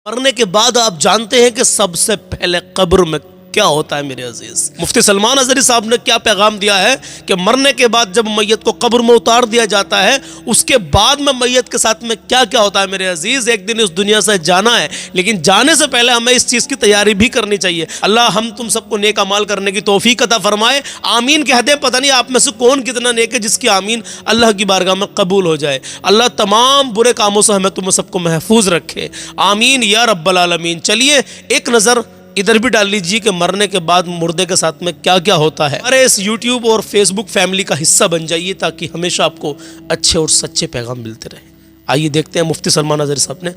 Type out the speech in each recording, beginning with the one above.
مرنے کے بعد آپ جانتے ہیں کہ سب سے پہلے قبر میں کیا ہوتا ہے میرے عزیز؟ مفتی سلمان اظہری صاحب نے کیا پیغام دیا ہے کہ مرنے کے بعد جب میت کو قبر میں اتار دیا جاتا ہے اس کے بعد میں میت کے ساتھ میں کیا کیا ہوتا ہے میرے عزیز؟ ایک دن اس دنیا سے جانا ہے، لیکن جانے سے پہلے ہمیں اس چیز کی تیاری بھی کرنی چاہیے۔ اللہ ہم تم سب کو نیک اعمال کرنے کی توفیق عطا فرمائے، آمین کہہ دیں۔ پتہ نہیں آپ میں سے کون کتنا نیک ہے جس کی آمین اللہ کی بارگاہ میں قبول ہو جائے۔ اللہ تمام برے کاموں سے ہمیں تم سب کو محفوظ رکھے، آمین یا رب العالمین۔ چلیے ایک نظر ادھر بھی ڈال لیجیے کہ مرنے کے بعد مردے کے ساتھ میں کیا کیا ہوتا ہے۔ ہمارے اس یوٹیوب اور فیس بک فیملی کا حصہ بن جائیے تاکہ ہمیشہ آپ کو اچھے اور سچے پیغام ملتے رہیں۔ آئیے دیکھتے ہیں مفتی سلمان اظہری صاحب نے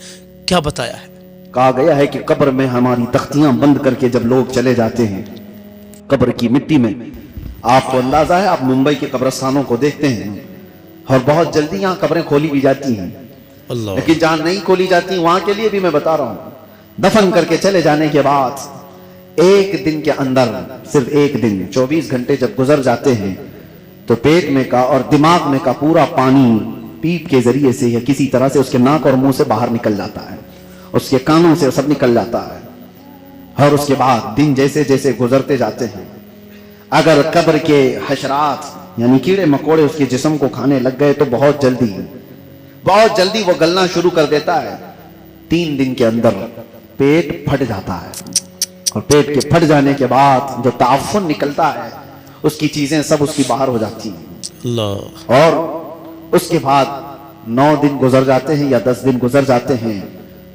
کیا بتایا ہے۔ کہا گیا ہے کہ قبر میں ہماری تختیاں بند کر کے جب لوگ چلے جاتے ہیں قبر کی مٹی میں، آپ کو اندازہ ہے، آپ ممبئی کے قبرستانوں کو دیکھتے ہیں اور بہت جلدی یہاں قبریں کھولی بھی جاتی ہیں، لیکن جہاں نہیں کھولی جاتی وہاں کے لیے بھی میں بتا رہا ہوں، دفن کر کے چلے جانے کے بعد ایک دن کے اندر، صرف ایک دن 24 گھنٹے جب گزر جاتے ہیں تو پیٹ میں کا اور دماغ میں کا پورا پانی پیپ کے ذریعے سے یا کسی طرح سے اس کے ناک اور منہ سے باہر نکل جاتا ہے، اس کے کانوں سے سب نکل جاتا ہے، اور اس کے بعد دن جیسے جیسے گزرتے جاتے ہیں اگر قبر کے حشرات یعنی کیڑے مکوڑے اس کے جسم کو کھانے لگ گئے تو بہت جلدی وہ گلنا شروع کر دیتا ہے۔ 3 دن کے اندر پیٹ پھٹ جاتا ہے، اور پیٹ کے پھٹ جانے کے بعد جو تعفن نکلتا ہے اس کی چیزیں سب اس کی باہر ہو جاتی ہیں، اللہ، اور اس کے بعد 9 دن گزر جاتے ہیں یا 10 دن گزر جاتے ہیں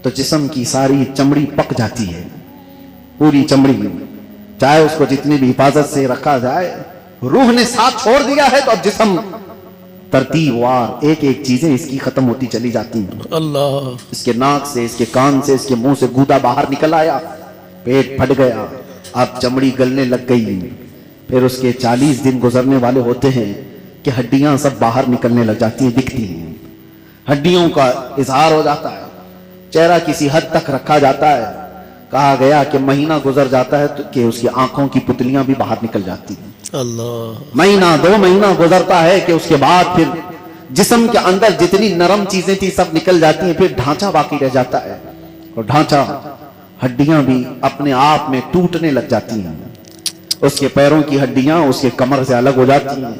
تو جسم کی ساری چمڑی پک جاتی ہے، پوری چمڑی، چاہے اس کو جتنی بھی حفاظت سے رکھا جائے، روح نے ساتھ چھوڑ دیا ہے تو اب جسم ترتیب وار ایک ایک چیزیں اس کی ختم ہوتی چلی جاتی ہیں۔ اللہ، اس کے ناک سے، اس کے کان سے، اس کے منہ سے گودا باہر نکل آیا، پیٹ پھٹ گیا، اب چمڑی گلنے لگ گئی، پھر اس کے 40 دن گزرنے والے ہوتے ہیں کہ ہڈیاں سب باہر نکلنے لگ جاتی ہیں، دکھتی ہیں، ہڈیوں کا اظہار ہو جاتا ہے، چہرہ کسی حد تک رکھا جاتا ہے۔ کہا گیا کہ مہینہ گزر جاتا ہے تو کہ اس کی آنکھوں کی پتلیاں بھی باہر نکل جاتی ہیں، اللہ، مہینہ 2 مہینہ گزرتا ہے کہ اس کے بعد پھر جسم کے اندر جتنی نرم چیزیں تھی سب نکل جاتی ہیں، پھر ڈھانچہ باقی رہ جاتا ہے، اور ڈھانچہ، ہڈیاں بھی اپنے آپ میں ٹوٹنے لگ جاتی ہیں، اس کے پیروں کی ہڈیاں اس کے کمر سے الگ ہو جاتی ہیں،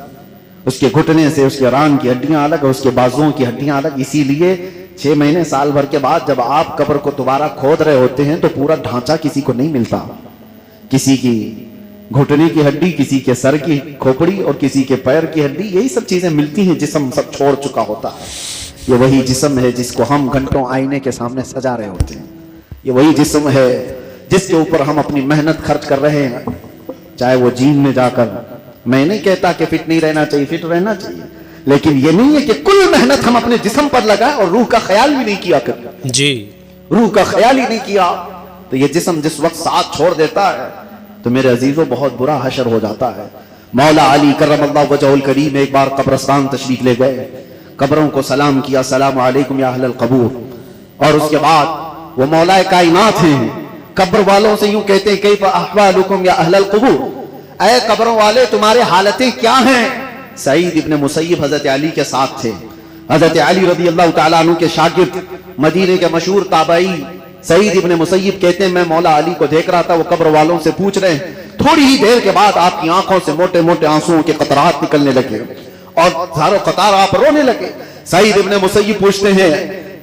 اس کے گھٹنے سے اس کے ران کی ہڈیاں الگ، اس کے بازوؤں کی ہڈیاں الگ۔ اسی لیے 6 مہینے سال بھر کے بعد جب آپ قبر کو دوبارہ کھود رہے ہوتے ہیں تو پورا ڈھانچہ کسی کو نہیں ملتا، کسی کی گھٹنے کی ہڈی، کسی کے سر کی کھوپڑی اور کسی کے پیر کی ہڈی، یہی سب چیزیں ملتی ہیں، جسم سب چھوڑ چکا ہوتا ہے۔ یہ وہی جسم ہے جس کو ہم گھنٹوں آئینے کے سامنے سجا رہے ہوتے ہیں، یہ وہی جسم ہے جس کے اوپر ہم اپنی محنت خرچ کر رہے ہیں، چاہے وہ جیم میں جا کر، میں نہیں کہتا کہ فٹ نہیں رہنا چاہیے، فٹ رہنا چاہیے، لیکن یہ نہیں ہے کہ کل محنت ہم اپنے جسم پر لگائیں اور روح کا خیال بھی نہیں کیا کریں، جی، روح کا خیال ہی نہیں کیا تو یہ جسم جس وقت ساتھ چھوڑ دیتا ہے تو میرے عزیزوں بہت برا حشر ہو جاتا ہے۔ مولا علی کرم اللہ وجہہ الکریم ایک بار قبرستان تشریف لے گئے، قبروں کو سلام کیا، السلام علیکم یا اہل القبور، اور اس کے بعد وہ مولا کائنات ہیں، قبر والوں سے یوں کہتے ہیں کیف احوالکم یا اہل القبور، اے قبروں والے تمہارے حالتیں کیا ہیں؟ سعید ابن مسیب حضرت علی کے ساتھ تھے، حضرت علی رضی اللہ تعالیٰ عنہ کے شاگرد، مدینے کے مشہور تابعی سعید ابن مسیب کہتے ہیں میں مولا علی کو دیکھ رہا تھا، وہ قبر والوں سے پوچھ رہے ہیں، تھوڑی ہی دیر کے بعد آپ کی آنکھوں سے موٹے موٹے آنسوؤں کے قطرات نکلنے لگے اور ہزاروں قطار آپ رونے لگے۔ سعید ابن مسیب پوچھتے ہیں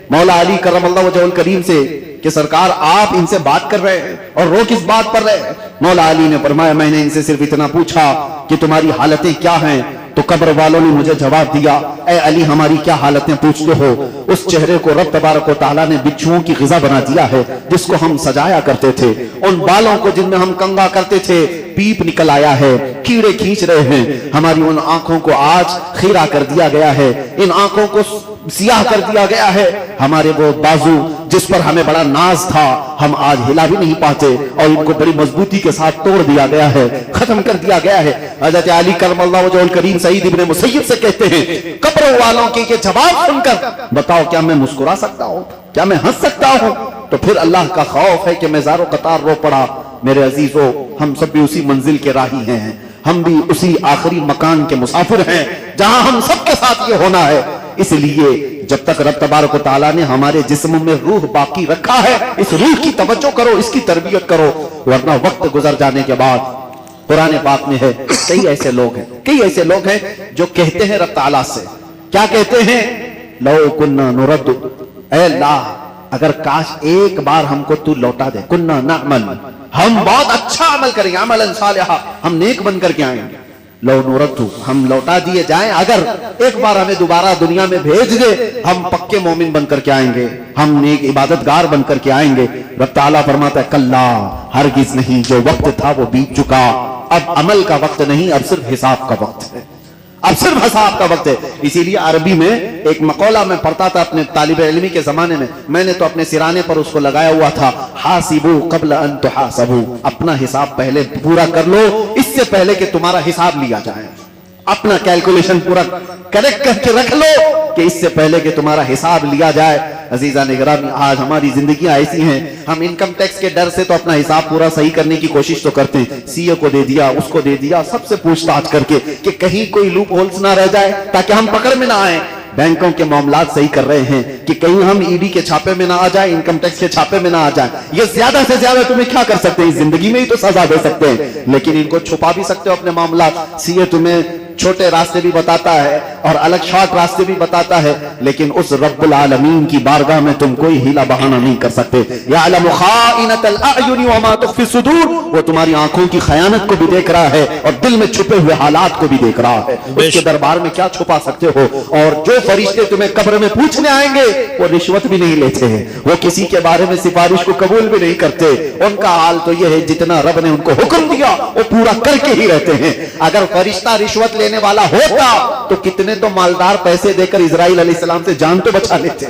مولا علی کرم اللہ وجہہ الکریم سے کہ سرکار آپ ان سے بات کر رہے ہیں اور رو کس بات پر رہے؟ مولا علی نے فرمایا میں نے ان سے صرف اتنا پوچھا کہ تمہاری حالتیں کیا ہیں، تو قبر والوں نے مجھے جواب دیا اے علی ہماری کیا حالتیں پوچھتے ہو؟ اس چہرے کو رب تبارک و تعالیٰ نے بچھوؤں کی غذا بنا دیا ہے جس کو ہم سجایا کرتے تھے، ان بالوں کو جن میں ہم کنگا کرتے تھے پیپ نکل آیا ہے، کیڑے کھینچ رہے ہیں، ہماری ان آنکھوں کو آج خیرہ کر دیا گیا ہے، ان آنکھوں کو سیاہ کر دیا گیا ہے، ہمارے وہ بازو جس پر ہمیں بڑا ناز تھا ہم آج ہلا بھی نہیں پاتے اور ان کو بڑی مضبوطی کے ساتھ توڑ دیا گیا ہے، ختم کر دیا گیا ہے۔ حضرت علی کرم اللہ وجہہ الکریم سعید ابن مسیب سے کہتے ہیں قبروں والوں کے یہ جواب سن کر بتاؤ کیا میں مسکرا سکتا ہوں، کیا میں ہنس سکتا ہوں؟ تو پھر اللہ کا خوف ہے کہ میں زارو قطار رو پڑا۔ میرے عزیزو ہم سب بھی اسی منزل کے راہی ہیں، ہم بھی اسی آخری مکان کے مسافر ہیں جہاں ہم سب کے ساتھ یہ ہونا ہے۔ اس لیے جب تک رب تبارک و تعالیٰ نے ہمارے جسم میں روح باقی رکھا ہے اس روح کی توجہ کرو, اس کی تربیت کرو, ورنہ وقت گزر جانے کے بعد قرآن پاک میں ہے کئی ایسے لوگ ہیں جو کہتے ہیں رب تعالیٰ سے, کیا کہتے ہیں, لو کننا نرد, اے اللہ اگر کاش ایک بار ہم کو تو لوٹا دے, کننا نعمل, ہم بہت اچھا عمل کریں گے, عملا صالحا, ہم نیک بن کر کے آئیں گے, لو نرد, ہم لوٹا دیے جائیں, اگر ایک بار ہمیں دوبارہ دنیا میں بھیج دے ہم پکے مومن بن کر کے آئیں گے, ہم نیک عبادت گار بن کر کے آئیں گے. رب تعالیٰ فرماتا ہے کلا, ہرگز نہیں, جو وقت تھا وہ بیت چکا, اب عمل کا وقت نہیں, اب صرف حساب کا وقت ہے, اب صرف حساب کا وقت ہے. اسی لیے عربی میں ایک مقولہ میں پڑھتا تھا اپنے طالب علمی کے زمانے میں نے تو اپنے سرانے پر اس کو لگایا ہوا تھا, حاسبو قبل ان تحاسبو, اپنا حساب پہلے پورا کر لو اس سے پہلے کہ تمہارا حساب لیا جائے, اپنا کیلکولیشن پورا کریکٹ کر کے رکھ لو کہ اس سے پہلے کہ تمہارا حساب لیا جائے. عزیزان گرامی, آج ہماری زندگیاں ایسی ہیں, ہم انکم ٹیکس کے ڈر سے تو اپنا حساب پورا صحیح کرنے کی کوشش تو کرتے ہیں, سی اے کو دے دیا, اس کو دے دیا, سب سے پوچھ تاچھ کر کے کہ کہیں کوئی لوپ ہولز نہ رہ جائے تاکہ ہم پکڑ میں نہ آئیں. بینکوں کے معاملات صحیح کر رہے ہیں کہ کہیں ہم ای ڈی کے چھاپے میں نہ آ جائیں, انکم ٹیکس کے چھاپے میں نہ آ جائیں. یہ زیادہ سے زیادہ تمہیں کیا کر سکتے ہیں, زندگی میں ہی تو سزا دے سکتے ہیں, لیکن ان کو چھپا بھی سکتے ہو اپنے معاملات. سی اے تمہیں چھوٹے راستے بھی بتاتا ہے اور الگ شارٹ راستے بھی بتاتا ہے, لیکن اس رب العالمین کی بارگاہ میں تم کوئی ہیلا بہانہ نہیں کر سکتے. یعلم خائنۃ الاعین وما تخفی الصدور, وہ تمہاری آنکھوں کی خیانت کو بھی دیکھ رہا ہے اور دل میں چھپے ہوئے حالات کو بھی دیکھ رہا ہے. اس کے دربار میں کیا چھپا سکتے ہو. اور جو فرشتے تمہیں قبر میں پوچھنے آئیں گے وہ رشوت بھی نہیں لیتے ہیں, وہ کسی کے بارے میں سفارش کو قبول بھی نہیں کرتے. ان کا حال تو یہ ہے جتنا رب نے ان کو حکم دیا وہ پورا کر کے ہی رہتے ہیں. اگر فرشتہ رشوت لینے والا ہوتا تو کتنے تو مالدار پیسے دے کر اسرائیل علیہ السلام سے جان تو بچا لیتے,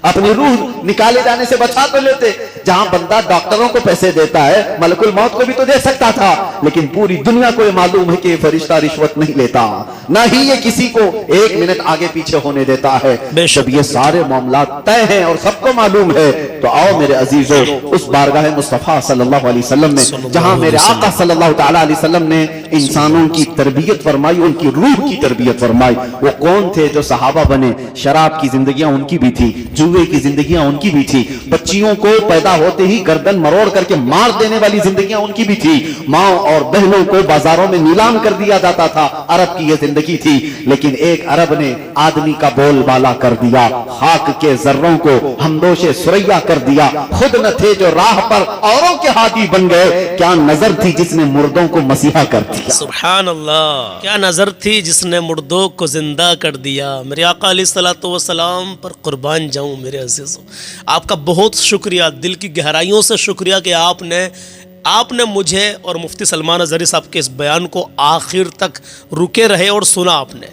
اپنی روح نکالے جانے سے بچا تو لیتے. جہاں بندہ ڈاکٹروں کو پیسے دیتا ہے ملک الموت کو بھی تو دے سکتا تھا, لیکن پوری دنیا کو یہ معلوم ہے کہ یہ فرشتہ رشوت نہیں لیتا, نہ ہی یہ کسی کو ایک منٹ آگے پیچھے ہونے دیتا ہے. جب یہ سارے معاملات طے ہیں اور سب کو معلوم ہے تو آؤ میرے عزیزو اس بارگاہ مصطفیٰ صلی اللہ علیہ وسلم میں جہاں میرے آقا صلی اللہ تعالی علیہ وسلم نے انسانوں کی تربیت فرمائی, ان کی روح کی تربیت فرمائی. وہ کون تھے جو صحابہ بنے؟ شراب کی زندگیاں ان کی بھی تھی, جوے کی زندگیاں ان کی بھی تھی, بچیوں کو پیدا ہوتے ہی گردن مروڑ کر کے مار دینے والی زندگیاں ان کی بھی تھی, ماں اور بہنوں کو بازاروں میں نیلام کر دیا جاتا تھا, عرب کی یہ زندگی تھی. لیکن ایک عرب نے آدمی کا بول بالا کر دیا, خاک کے ذروں کو ہمدوش سریا کر دیا. خود نہ تھے جو راہ پر اوروں کے ہادی بن گئے, کیا نظر تھی جس نے مردوں کو مسیحا کر دیا. سبحان اللہ, کیا نظر تھی جس نے مردوں کو زندہ کر دیا. میرے آقا علیہ الصلوۃ والسلام پر قربان جاؤں میرے عزیزوں, آپ کا بہت شکریہ, دل کی گہرائیوں سے شکریہ کہ آپ نے مجھے اور مفتی سلمان اظہری صاحب کے اس بیان کو آخر تک رکے رہے اور سنا آپ نے.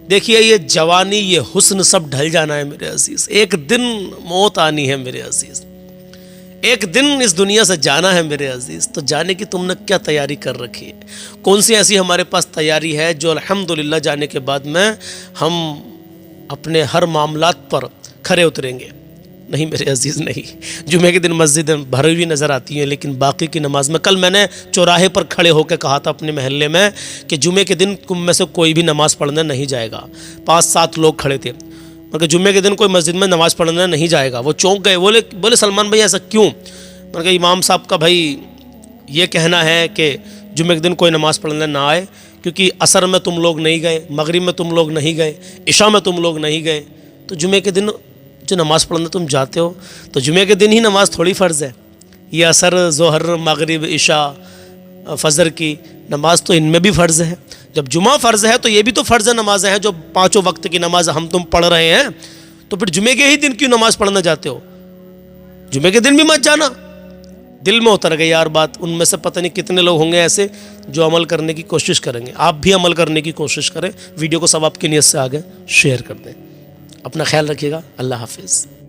دیکھیے یہ جوانی, یہ حسن سب ڈھل جانا ہے میرے عزیز, ایک دن موت آنی ہے میرے عزیز, ایک دن اس دنیا سے جانا ہے میرے عزیز. تو جانے کی تم نے کیا تیاری کر رکھی ہے؟ کون سی ایسی ہمارے پاس تیاری ہے جو الحمدللہ جانے کے بعد میں ہم اپنے ہر معاملات پر کھرے اتریں گے؟ نہیں میرے عزیز, نہیں. جمعے کے دن مسجدیں بھری ہوئی نظر آتی ہیں, لیکن باقی کی نماز میں, کل میں نے چوراہے پر کھڑے ہو کے کہا تھا اپنے محلے میں کہ جمعے کے دن تم میں سے کوئی بھی نماز پڑھنے نہیں جائے گا. 5-7 لوگ کھڑے تھے, مگر جمعے کے دن کوئی مسجد میں نماز پڑھنے نہیں جائے گا. وہ چونک گئے, بولے سلمان بھائی ایسا کیوں؟ میں نے کہا امام صاحب کا بھائی یہ کہنا ہے کہ جمعے کے دن کوئی نماز پڑھنے نہ آئے, کیونکہ عصر میں تم لوگ نہیں گئے, مغرب میں تم لوگ نہیں گئے, عشاء میں تم لوگ نہیں گئے, تو جمعے کے دن جو نماز پڑھنے تم جاتے ہو تو جمعے کے دن ہی نماز تھوڑی فرض ہے. یہ عصر, ظہر, مغرب, عشاء, فجر کی نماز تو ان میں بھی فرض ہے. جب جمعہ فرض ہے تو یہ بھی تو فرض نمازیں ہیں جو 5 وقت کی نماز ہم تم پڑھ رہے ہیں, تو پھر جمعے کے ہی دن کیوں نماز پڑھنا جاتے ہو؟ جمعے کے دن بھی مت جانا. دل میں اتر گئی یار بات. ان میں سے پتہ نہیں کتنے لوگ ہوں گے ایسے جو عمل کرنے کی کوشش کریں گے. آپ بھی عمل کرنے کی کوشش کریں, ویڈیو کو ثواب کی نیت سے آگے شیئر کر دیں. اپنا خیال رکھیے گا. اللہ حافظ.